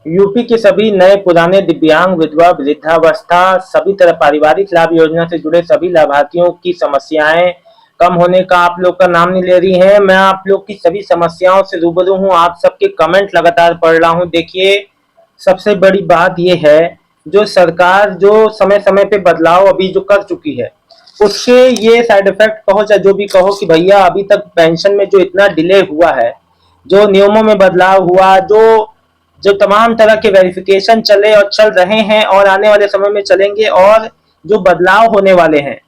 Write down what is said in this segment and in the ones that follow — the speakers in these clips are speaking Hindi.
यूपी के सभी नए पुराने दिव्यांग विधवा वृद्धावस्था सभी तरह पारिवारिक लाभ योजना से जुड़े सभी लाभार्थियों की समस्याएं कम होने का आप लोग का नाम नहीं ले रही हैं। मैं आप लोग की सभी समस्याओं से रूबरू हूं। आप सबके कमेंट लगातार पढ़ रहा हूं। देखिए, सबसे बड़ी बात यह है, जो सरकार जो समय समय पे बदलाव अभी जो कर चुकी है, उसके ये साइड इफेक्ट कहो चाहे जो भी कहो कि भैया अभी तक पेंशन में जो इतना डिले हुआ है, जो नियमों में बदलाव हुआ, जो जो तमाम तरह के वेरिफिकेशन चले और चल रहे हैं और आने वाले समय में चलेंगे, और जो बदलाव होने वाले हैं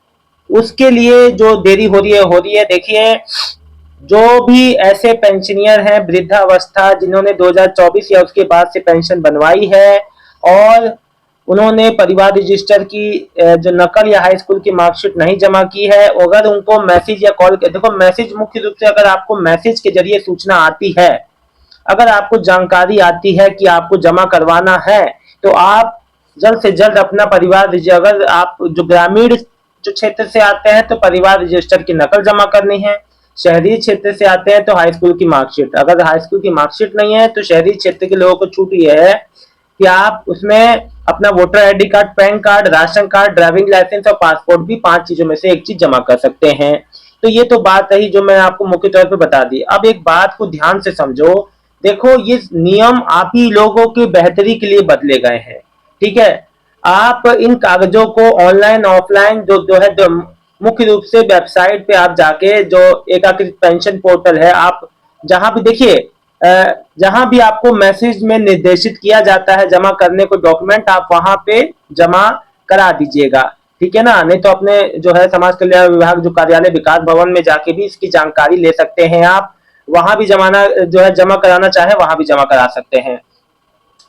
उसके लिए जो देरी हो रही है। देखिए, जो भी ऐसे पेंशनियर हैं वृद्धावस्था जिन्होंने 2024 या उसके बाद से पेंशन बनवाई है और उन्होंने परिवार रजिस्टर की जो नकल या हाई स्कूल की मार्कशीट नहीं जमा की है, अगर उनको मैसेज या कॉल, देखो मैसेज मुख्य रूप से अगर आपको मैसेज के जरिए सूचना आती है, अगर आपको जानकारी आती है कि आपको जमा करवाना है, तो आप जल्द से जल्द अपना परिवार, अगर आप जो ग्रामीण जो क्षेत्र से आते हैं तो परिवार रजिस्टर की नकल जमा करनी है, शहरी क्षेत्र से आते हैं तो हाई स्कूल की मार्कशीट, अगर हाई स्कूल की मार्कशीट नहीं है तो शहरी क्षेत्र के लोगों को छूट यह है कि आप उसमें अपना voter ID card, PAN card, ration card, driving licence और पासपोर्ट भी 5 चीजों में से एक चीज जमा कर सकते हैं। तो ये तो बात रही जो मैं आपको मुख्य तौर पे बता दी। अब एक बात को ध्यान से समझो। देखो, ये नियम आप ही लोगों की बेहतरी के लिए बदले गए हैं, ठीक है। आप इन कागजों को ऑनलाइन ऑफलाइन जो है, जो मुख्य रूप से वेबसाइट पे आप जाके, जो एकीकृत पेंशन पोर्टल है, आप जहां भी देखिए, जहां भी आपको मैसेज में निर्देशित किया जाता है जमा करने को डॉक्यूमेंट, आप वहां पे जमा करा दीजिएगा, ठीक है ना। नहीं तो अपने जो है समाज कल्याण विभाग जो कार्यालय विकास भवन में जाके भी इसकी जानकारी ले सकते हैं आप। वहां भी जमाना जो है जमा कराना चाहे वहां भी जमा करा सकते हैं।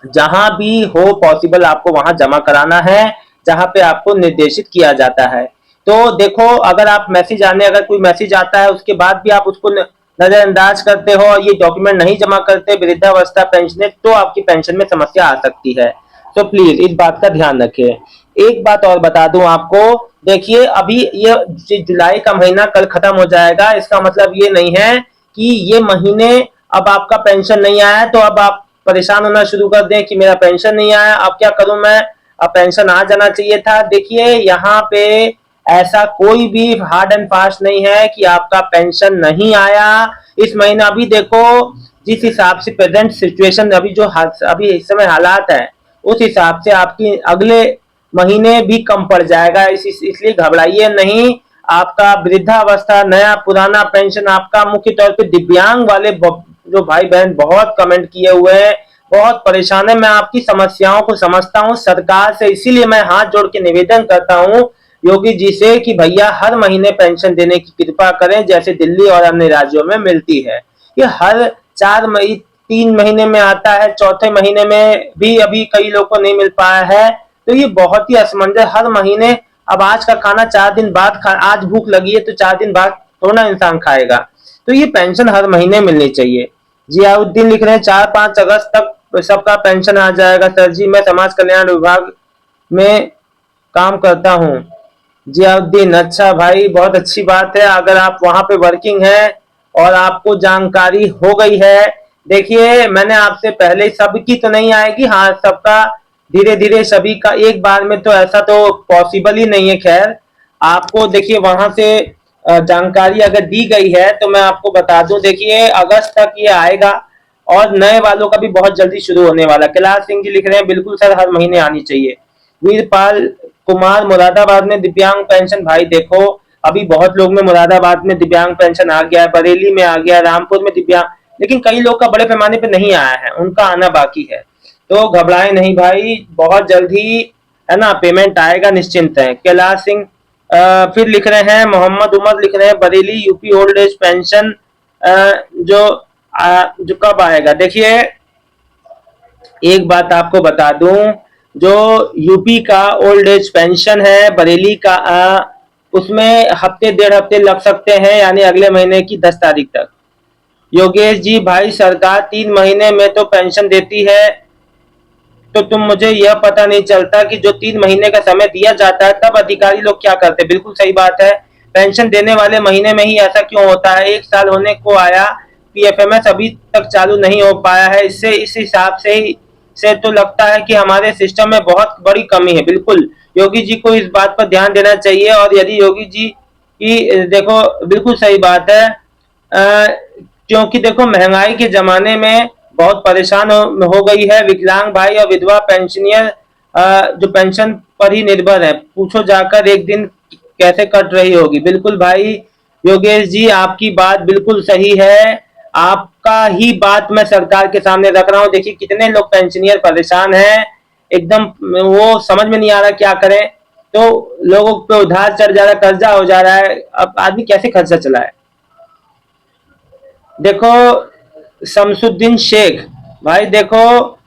जहां भी हो पॉसिबल आपको वहां जमा कराना है जहां पे आपको निर्देशित किया जाता है। तो देखो, अगर आप मैसेज आने अगर कोई मैसेज आता है उसके बाद भी आप उसको नजरअंदाज करते हो और ये डॉक्यूमेंट नहीं जमा करते वृद्धावस्था पेंशन, तो आपकी पेंशन में समस्या आ सकती है। तो प्लीज इस बात का ध्यान रखें। एक बात और बता दूं आपको, देखिए अभी ये जुलाई का महीना कल खत्म हो जाएगा, इसका मतलब ये नहीं है कि ये महीने अब आपका पेंशन नहीं आया तो अब आप परेशान होना शुरू कर दें कि मेरा पेंशन नहीं आया, अब क्या करूं मैं, अब पेंशन आ जाना चाहिए था। देखिए, यहाँ पे ऐसा कोई भी हार्ड एंड फास्ट नहीं है कि आपका पेंशन नहीं आया इस महीना। अभी देखो, जिस हिसाब से प्रेजेंट सिचुएशन अभी जो अभी इस समय हालात है, उस हिसाब से आपकी अगले महीने भी कम पड़ जाएगा। इसलिए घबराइए नहीं। आपका वृद्धावस्था नया पुराना पेंशन आपका, मुख्य तौर पे दिव्यांग वाले जो भाई बहन बहुत कमेंट किए हुए हैं, बहुत परेशान है। मैं आपकी समस्याओं को समझता हूं सरकार से, इसीलिए मैं हाथ जोड़ के निवेदन करता हूं योगी जी से कि भैया हर महीने पेंशन देने की कृपा करें, जैसे दिल्ली और अन्य राज्यों में मिलती है। ये हर 4 मई 3 महीने में आता है, चौथे महीने में भी अभी कई लोग को नहीं मिल पाया है। तो ये बहुत ही असमंजस, हर महीने। अब आज का खाना 4 दिन बाद आज भूख लगी है तो 4 दिन बाद थोड़ा इंसान खाएगा। तो ये पेंशन हर महीने मिलनी चाहिए। जियाउद्दीन लिख रहे हैं 4-5 अगस्त तक सबका पेंशन आ जाएगा सर जी, मैं समाज कल्याण विभाग में काम करता हूँ। जियाउद्दीन, अच्छा भाई, बहुत अच्छी बात है अगर आप वहां पे वर्किंग है और आपको जानकारी हो गई है। देखिए, मैंने आपसे पहले, सबकी तो नहीं आएगी, हाँ सबका धीरे धीरे सभी का एक बार में तो ऐसा तो पॉसिबल ही नहीं है। खैर, आपको देखिए वहां से जानकारी अगर दी गई है तो मैं आपको बता दूं, देखिए अगस्त तक ये आएगा और नए वालों का भी बहुत जल्दी शुरू होने वाला। कैलाश सिंह जी लिख रहे हैं बिल्कुल सर, हर महीने आनी चाहिए। वीरपाल कुमार, मुरादाबाद में दिव्यांग पेंशन, भाई देखो अभी बहुत लोग में मुरादाबाद में दिव्यांग पेंशन आ गया है, बरेली में आ गया, रामपुर में दिव्यांग, लेकिन कई लोग का बड़े पैमाने पे नहीं आया है, उनका आना बाकी है। तो घबराए नहीं भाई, बहुत जल्दी है ना पेमेंट आएगा, निश्चिंत है। कैलाश सिंह फिर लिख रहे हैं, मोहम्मद उमर लिख रहे हैं Bareilly UP old age pension जो कब आएगा। देखिए, एक बात आपको बता दूं, जो यूपी का ओल्ड एज पेंशन है बरेली का, उसमें हफ्ते 1.5 हफ्ते लग सकते हैं, यानी अगले महीने की 10 तारीख तक। योगेश जी, भाई सरकार 3 महीने में तो पेंशन देती है, तो तुम मुझे यह पता नहीं चलता कि जो 3 महीने का समय दिया जाता है तब अधिकारी लोग क्या करते हैं। बिल्कुल सही बात है, पेंशन देने वाले महीने में ही ऐसा क्यों होता है। 1 साल होने को आया, पीएफएमएस अभी तक चालू नहीं हो पाया है, इससे इस हिसाब से ही से तो लगता है कि हमारे सिस्टम में बहुत बड़ी कमी है। बिल्कुल योगी जी को इस बात पर ध्यान देना चाहिए। और यदि योगी जी की देखो बिल्कुल सही बात है, क्योंकि देखो महंगाई के जमाने में बहुत परेशान हो गई है विकलांग भाई और विधवा पेंशनियर, जो पेंशन पर ही निर्भर है। पूछो जाकर एक दिन कैसे कट रही होगी। बिल्कुल भाई योगेश जी आपकी बात बिल्कुल सही है। आपका ही बात मैं सरकार के सामने रख रहा हूँ। देखिए कितने लोग पेंशनियर परेशान हैं, एकदम वो समझ में नहीं आ रहा क्या करें। तो लोगों पे उधार चढ़ जा रहा है, कर्जा हो जा रहा है, अब आदमी कैसे खर्चा चलाए। देखो शमसुद्दीन शेख भाई, देखो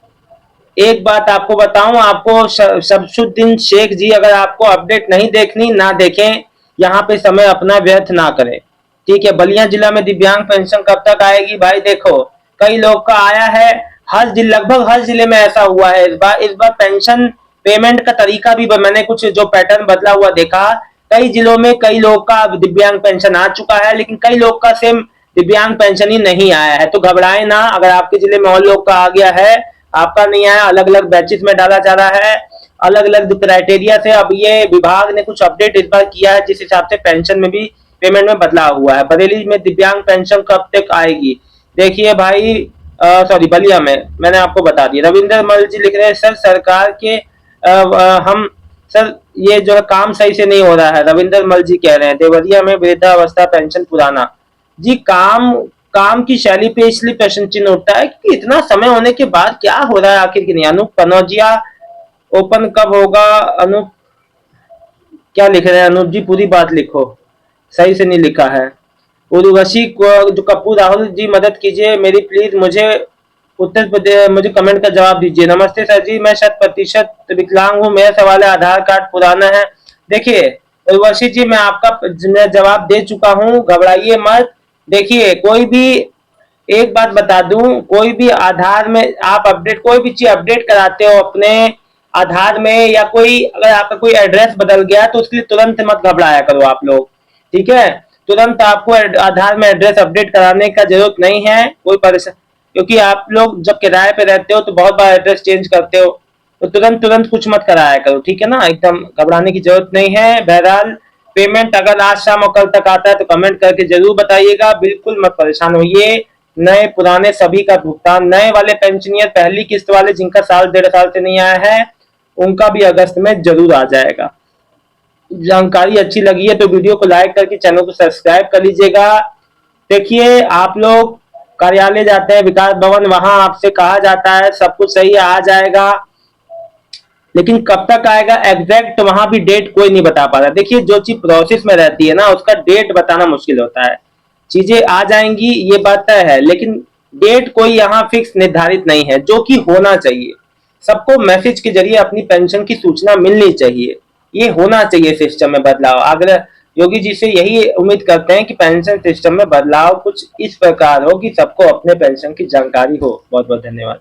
एक बात आपको बताऊं, आपको शमसुद्दीन शेख जी, अगर आपको अपडेट नहीं देखनी ना देखें, यहाँ पे समय अपना व्यर्थ ना करें। ठीक है, बलिया जिला में दिव्यांग पेंशन कब तक आएगी भाई। देखो कई लोग का आया है, हर जिले लगभग हर जिले में ऐसा हुआ है। इस बार पेंशन पेमेंट का तरीका भी मैंने कुछ जो पैटर्न बदला हुआ देखा। कई जिलों में कई लोग का दिव्यांग पेंशन आ चुका है, लेकिन कई लोग का सेम दिव्यांग पेंशन ही नहीं आया है। तो घबराए ना, अगर आपके जिले में और लोग का आ गया है, आपका नहीं आया, अलग अलग बैचेस में डाला जा रहा है, अलग अलग क्राइटेरिया से। अब ये विभाग ने कुछ अपडेट इस बार किया है, जिस हिसाब से पेंशन में भी पेमेंट में बदलाव हुआ है। बरेली में दिव्यांग पेंशन कब तक आएगी। देखिए भाई, सॉरी बलिया में मैंने आपको बता दिया। रविंद्र मल जी लिख रहे हैं, सर सरकार के हम सर ये जो है काम सही से नहीं हो रहा है। रविंद्र मल जी कह रहे हैं देवरिया में वृद्धावस्था पेंशन पुराना। जी काम काम की शैली पे इसलिए प्रश्न चिन्ह उठता है कि इतना समय होने के बाद क्या हो रहा है आखिर की नहीं। अनूप कनौजिया ओपन कब होगा। अनूप क्या लिख रहे हैं अनूप जी, पूरी बात लिखो, सही से नहीं लिखा है। उर्वशी को जो कपूर राहुल जी मदद कीजिए मेरी प्लीज, मुझे उत्तर प्रदेश मुझे कमेंट का जवाब दीजिए। नमस्ते सर जी, मैं 100% विकलांग हूँ, मेरा सवाल है आधार कार्ड पुराना है। देखिए उर्वशी जी, मैं आपका मैं जवाब दे चुका हूँ, घबराइए मत। देखिए कोई भी एक बात बता दूं, कोई भी आधार में आप अपडेट कोई भी चीज अपडेट कराते हो अपने आधार में, या कोई अगर आपका कोई एड्रेस बदल गया तो उसके लिए तुरंत मत घबराया करो आप लोग। ठीक है, तुरंत आपको आधार में एड्रेस अपडेट कराने का जरूरत नहीं है, कोई परेशान, क्योंकि आप लोग जब किराए पे रहते हो तो बहुत बार एड्रेस चेंज करते हो, तो तुरंत तुरंत कुछ मत कराया करो। ठीक है ना, एकदम घबराने की जरूरत नहीं है। बहरहाल पेमेंट अगर आज शाम और कल तक आता है तो कमेंट करके जरूर बताइएगा, बिल्कुल मत परेशान होइए। नए पुराने सभी का भुगतान, नए वाले पेंशनियर पहली किस्त वाले जिनका साल 1.5 साल से नहीं आया है, उनका भी अगस्त में जरूर आ जाएगा। जानकारी अच्छी लगी है तो वीडियो को लाइक करके चैनल को सब्सक्राइब कर लीजिएगा। देखिए आप लोग कार्यालय जाते हैं विकास भवन, वहां आपसे कहा जाता है सब कुछ सही है आ जाएगा, लेकिन कब तक आएगा एग्जैक्ट वहां भी डेट कोई नहीं बता पा रहा। देखिए जो चीज प्रोसेस में रहती है ना, उसका डेट बताना मुश्किल होता है। चीजें आ जाएंगी ये बात तय है, लेकिन डेट कोई यहाँ फिक्स निर्धारित नहीं है, जो कि होना चाहिए। सबको मैसेज के जरिए अपनी पेंशन की सूचना मिलनी चाहिए, ये होना चाहिए सिस्टम में बदलाव। अगर योगी जी से यही उम्मीद करते हैं कि पेंशन सिस्टम में बदलाव कुछ इस प्रकार हो कि सबको अपने पेंशन की जानकारी हो। बहुत बहुत धन्यवाद।